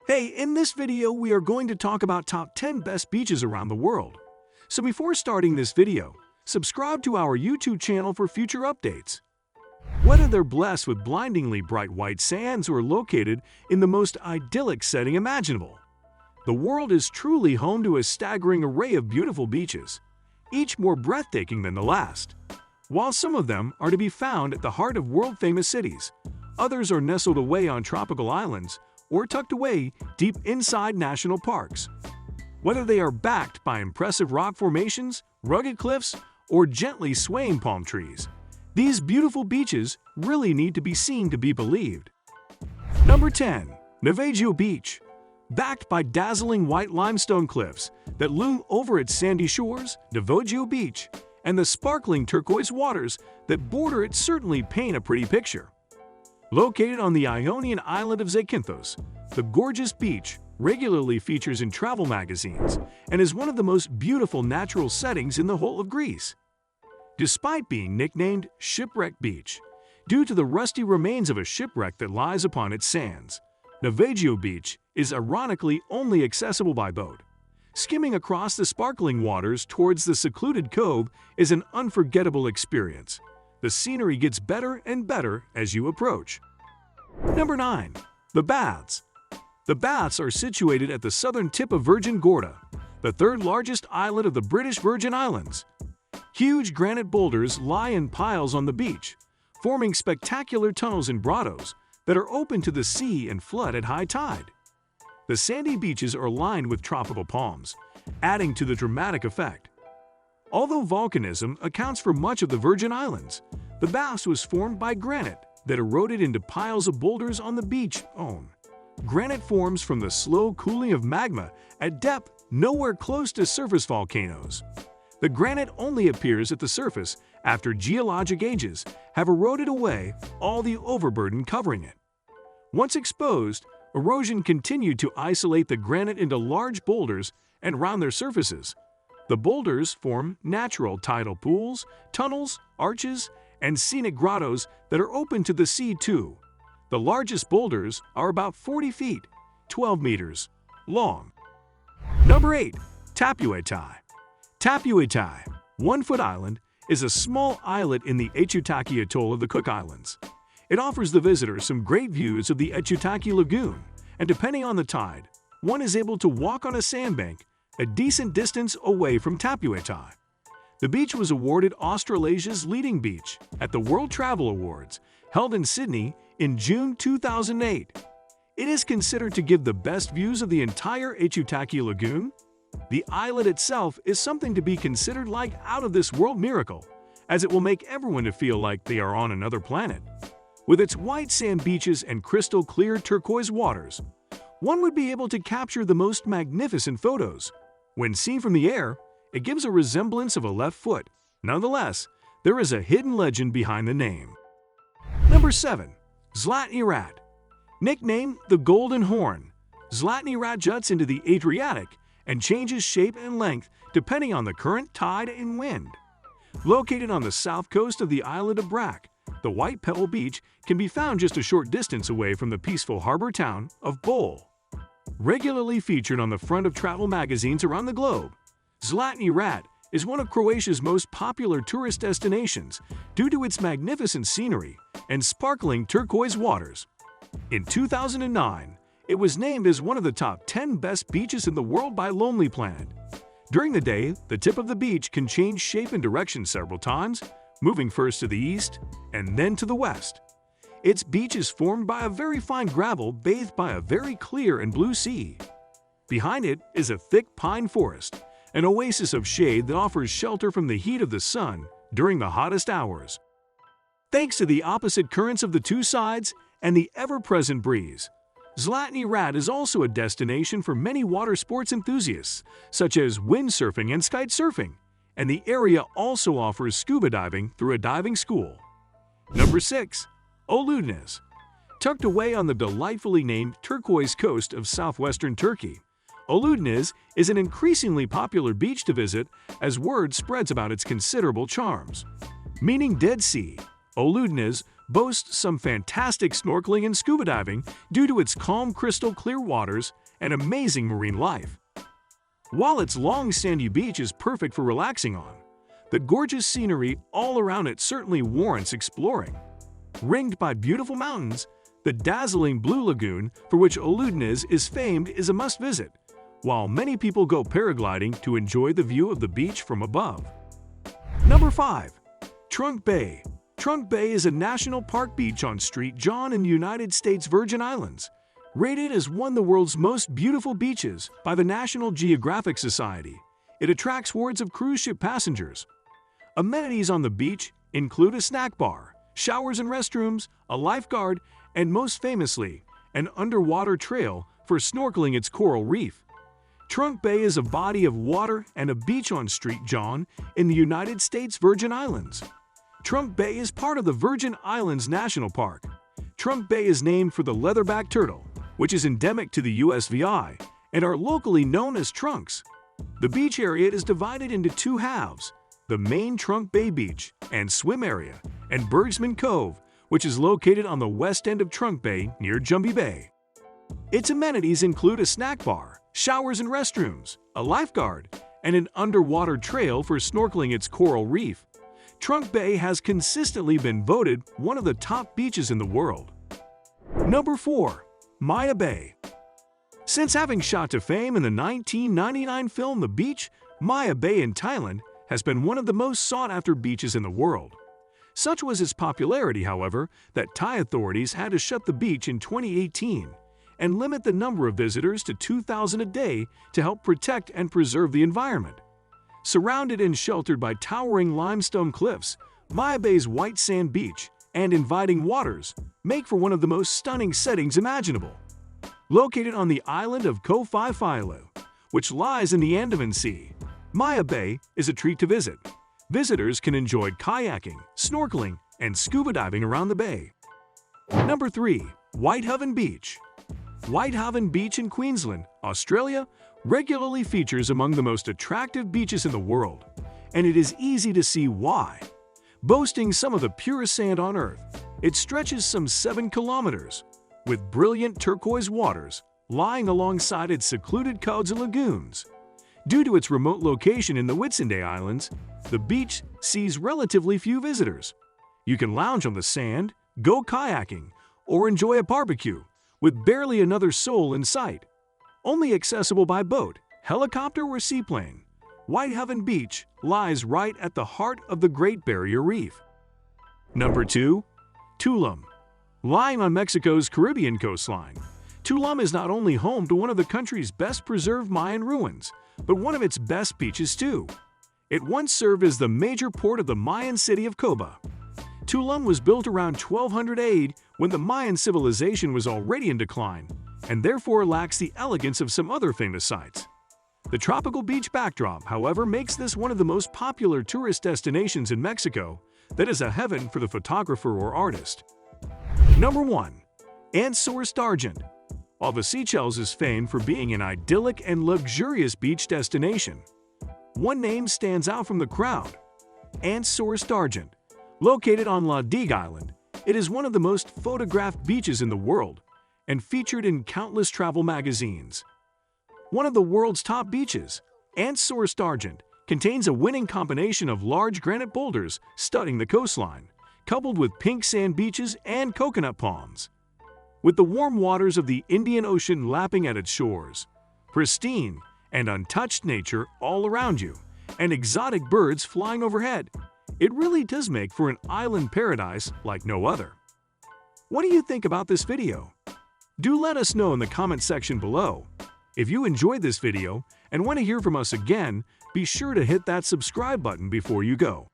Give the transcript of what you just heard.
Hey, in this video we are going to talk about top 10 best beaches around the world. So before starting this video, subscribe to our YouTube channel for future updates. Whether they're blessed with blindingly bright white sands or located in the most idyllic setting imaginable, the world is truly home to a staggering array of beautiful beaches, each more breathtaking than the last. While some of them are to be found at the heart of world-famous cities, others are nestled away on tropical islands or tucked away deep inside national parks. Whether they are backed by impressive rock formations, rugged cliffs, or gently swaying palm trees, these beautiful beaches really need to be seen to be believed. Number 10. Navajo Beach. Backed by dazzling white limestone cliffs that loom over its sandy shores, Navajo Beach and the sparkling turquoise waters that border it certainly paint a pretty picture. Located on the Ionian island of Zakynthos, the gorgeous beach regularly features in travel magazines and is one of the most beautiful natural settings in the whole of Greece. Despite being nicknamed Shipwreck Beach, due to the rusty remains of a shipwreck that lies upon its sands, Navajo Beach is ironically only accessible by boat. Skimming across the sparkling waters towards the secluded cove is an unforgettable experience. The scenery gets better and better as you approach. Number 9. The Baths. The Baths are situated at the southern tip of Virgin Gorda, the third largest islet of the British Virgin Islands. Huge granite boulders lie in piles on the beach, forming spectacular tunnels and grottos that are open to the sea and flood at high tide. The sandy beaches are lined with tropical palms, adding to the dramatic effect. Although volcanism accounts for much of the Virgin Islands, the Baths was formed by granite that eroded into piles of boulders on the beach. Granite forms from the slow cooling of magma at depth nowhere close to surface volcanoes. The granite only appears at the surface after geologic ages have eroded away all the overburden covering it. Once exposed, erosion continued to isolate the granite into large boulders and round their surfaces. The boulders form natural tidal pools, tunnels, arches, and scenic grottos that are open to the sea too. The largest boulders are about 40 feet, 12 meters, long. Number 8. Tapuatai. Tapuatai, one-foot island, is a small islet in the Echutaki Atoll of the Cook Islands. It offers the visitor some great views of the Echutaki Lagoon, and depending on the tide, one is able to walk on a sandbank a decent distance away from Tapuatai. The beach was awarded Australasia's leading beach at the World Travel Awards, held in Sydney in June 2008. It is considered to give the best views of the entire Echutaki Lagoon. The islet itself is something to be considered like out-of-this-world miracle, as it will make everyone to feel like they are on another planet. With its white sand beaches and crystal-clear turquoise waters, one would be able to capture the most magnificent photos. When seen from the air, it gives a resemblance of a left foot. Nonetheless, there is a hidden legend behind the name. Number 7. Zlatni Rat. Nicknamed the Golden Horn, Zlatni Rat juts into the Adriatic and changes shape and length depending on the current, tide, and wind. Located on the south coast of the island of Brac, the White Pebble Beach can be found just a short distance away from the peaceful harbor town of Bol. Regularly featured on the front of travel magazines around the globe, Zlatni Rat is one of Croatia's most popular tourist destinations due to its magnificent scenery and sparkling turquoise waters. In 2009, it was named as one of the top 10 best beaches in the world by Lonely Planet. During the day, the tip of the beach can change shape and direction several times, moving first to the east and then to the west. Its beach is formed by a very fine gravel bathed by a very clear and blue sea. Behind it is a thick pine forest, an oasis of shade that offers shelter from the heat of the sun during the hottest hours. Thanks to the opposite currents of the two sides and the ever-present breeze, Zlatni Rat is also a destination for many water sports enthusiasts, such as windsurfing and kite surfing, and the area also offers scuba diving through a diving school. Number 6. Oludeniz. Tucked away on the delightfully named turquoise coast of southwestern Turkey, Oludeniz is an increasingly popular beach to visit as word spreads about its considerable charms. Meaning Dead Sea, Oludeniz boasts some fantastic snorkeling and scuba diving due to its calm, crystal clear waters and amazing marine life. While its long sandy beach is perfect for relaxing on, the gorgeous scenery all around it certainly warrants exploring. Ringed by beautiful mountains, the dazzling Blue Lagoon, for which Oludeniz is famed, is a must-visit, while many people go paragliding to enjoy the view of the beach from above. Number 5. Trunk Bay. Trunk Bay is a national park beach on St. John in the United States Virgin Islands, rated as one of the world's most beautiful beaches by the National Geographic Society. It attracts hordes of cruise ship passengers. Amenities on the beach include a snack bar, showers and restrooms, a lifeguard, and most famously, an underwater trail for snorkeling its coral reef. Trunk Bay is a body of water and a beach on St. John in the United States Virgin Islands. Trunk Bay is part of the Virgin Islands National Park. Trunk Bay is named for the leatherback turtle, which is endemic to the USVI and are locally known as trunks. The beach area is divided into two halves: the main Trunk Bay Beach and swim area, and Bergsman Cove, which is located on the west end of Trunk Bay near Jumbie Bay. Its amenities include a snack bar, showers and restrooms, a lifeguard, and an underwater trail for snorkeling its coral reef. Trunk Bay has consistently been voted one of the top beaches in the world. Number 4. Maya Bay. Since having shot to fame in the 1999 film The Beach, Maya Bay in Thailand has been one of the most sought-after beaches in the world. Such was its popularity, however, that Thai authorities had to shut the beach in 2018 and limit the number of visitors to 2,000 a day to help protect and preserve the environment. Surrounded and sheltered by towering limestone cliffs, Maya Bay's white sand beach and inviting waters make for one of the most stunning settings imaginable. Located on the island of Koh Phi Phi, which lies in the Andaman Sea, Maya Bay is a treat to visit. Visitors can enjoy kayaking, snorkeling, and scuba diving around the bay. Number 3. Whitehaven Beach. Whitehaven Beach in Queensland, Australia, regularly features among the most attractive beaches in the world, and it is easy to see why. Boasting some of the purest sand on Earth, it stretches some 7 kilometers, with brilliant turquoise waters lying alongside its secluded coves and lagoons. Due to its remote location in the Whitsunday Islands, the beach sees relatively few visitors. You can lounge on the sand, go kayaking, or enjoy a barbecue, with barely another soul in sight. Only accessible by boat, helicopter, or seaplane, Whitehaven Beach lies right at the heart of the Great Barrier Reef. Number 2. Tulum. Lying on Mexico's Caribbean coastline, Tulum is not only home to one of the country's best preserved Mayan ruins, but one of its best beaches too. It once served as the major port of the Mayan city of Coba. Tulum was built around 1200 AD when the Mayan civilization was already in decline, and therefore lacks the elegance of some other famous sites. The tropical beach backdrop, however, makes this one of the most popular tourist destinations in Mexico that is a heaven for the photographer or artist. Number 1. Anse-sur Dargent. While the Seychelles is famed for being an idyllic and luxurious beach destination, one name stands out from the crowd: Anse-sur Dargent. Located on La Digue Island, it is one of the most photographed beaches in the world and featured in countless travel magazines. One of the world's top beaches, Anse-sur Dargent contains a winning combination of large granite boulders studding the coastline, coupled with pink sand beaches and coconut palms. With the warm waters of the Indian Ocean lapping at its shores, pristine and untouched nature all around you, and exotic birds flying overhead, it really does make for an island paradise like no other. What do you think about this video? Do let us know in the comment section below. If you enjoyed this video and want to hear from us again, be sure to hit that subscribe button before you go.